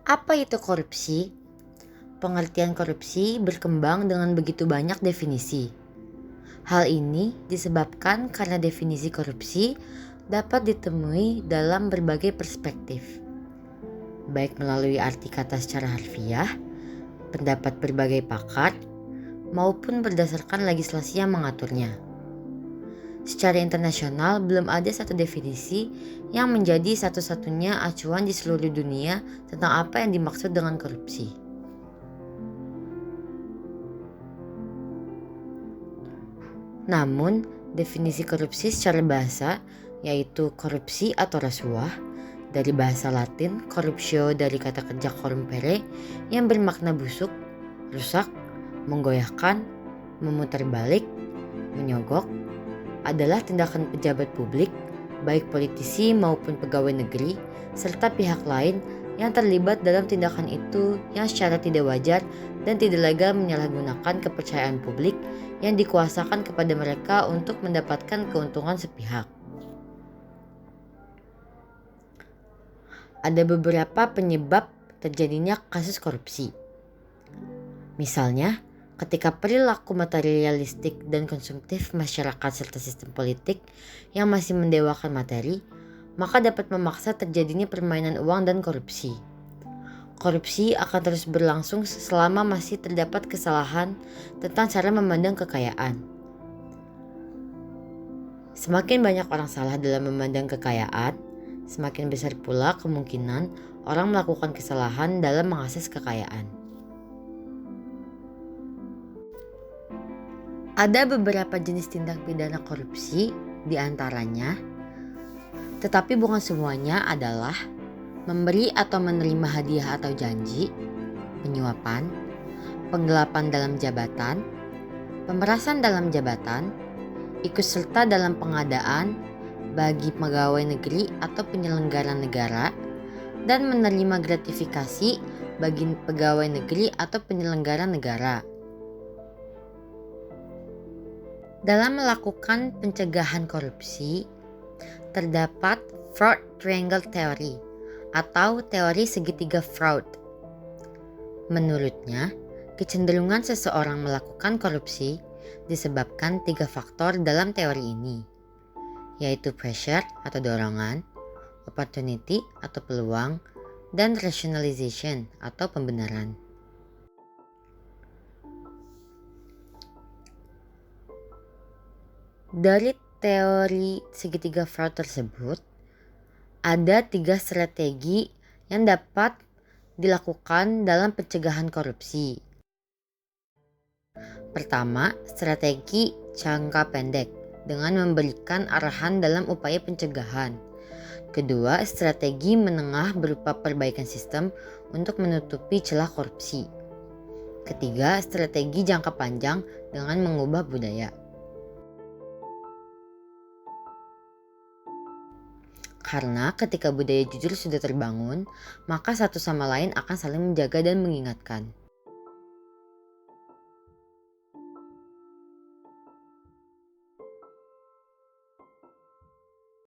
Apa itu korupsi? Pengertian korupsi berkembang dengan begitu banyak definisi. Hal ini disebabkan karena definisi korupsi dapat ditemui dalam berbagai perspektif, baik melalui arti kata secara harfiah, pendapat berbagai pakar, maupun berdasarkan legislasi yang mengaturnya. Secara internasional, belum ada satu definisi yang menjadi satu-satunya acuan di seluruh dunia tentang apa yang dimaksud dengan korupsi. Namun, definisi korupsi secara bahasa, yaitu korupsi atau rasuah, dari bahasa Latin corruptio dari kata kerja corrumpere yang bermakna busuk, rusak, menggoyahkan, memutarbalik, menyogok, adalah tindakan pejabat publik, baik politisi maupun pegawai negeri, serta pihak lain yang terlibat dalam tindakan itu yang secara tidak wajar dan tidak legal menyalahgunakan kepercayaan publik yang dikuasakan kepada mereka untuk mendapatkan keuntungan sepihak. Ada beberapa penyebab terjadinya kasus korupsi. Misalnya, ketika perilaku materialistik dan konsumtif masyarakat serta sistem politik yang masih mendewakan materi, maka dapat memaksa terjadinya permainan uang dan korupsi. Korupsi akan terus berlangsung selama masih terdapat kesalahan tentang cara memandang kekayaan. Semakin banyak orang salah dalam memandang kekayaan, semakin besar pula kemungkinan orang melakukan kesalahan dalam mengakses kekayaan. Ada beberapa jenis tindak pidana korupsi, diantaranya, tetapi bukan semuanya adalah memberi atau menerima hadiah atau janji, penyuapan, penggelapan dalam jabatan, pemerasan dalam jabatan, ikut serta dalam pengadaan bagi pegawai negeri atau penyelenggara negara, dan menerima gratifikasi bagi pegawai negeri atau penyelenggara negara. Dalam melakukan pencegahan korupsi, terdapat fraud triangle theory atau teori segitiga fraud. Menurutnya, kecenderungan seseorang melakukan korupsi disebabkan 3 faktor dalam teori ini, yaitu pressure atau dorongan, opportunity atau peluang, dan rationalization atau pembenaran. Dari teori segitiga fraud tersebut, ada 3 strategi yang dapat dilakukan dalam pencegahan korupsi. Pertama, strategi jangka pendek dengan memberikan arahan dalam upaya pencegahan. Kedua, strategi menengah berupa perbaikan sistem untuk menutupi celah korupsi. Ketiga, strategi jangka panjang dengan mengubah budaya. Karena ketika budaya jujur sudah terbangun, maka satu sama lain akan saling menjaga dan mengingatkan.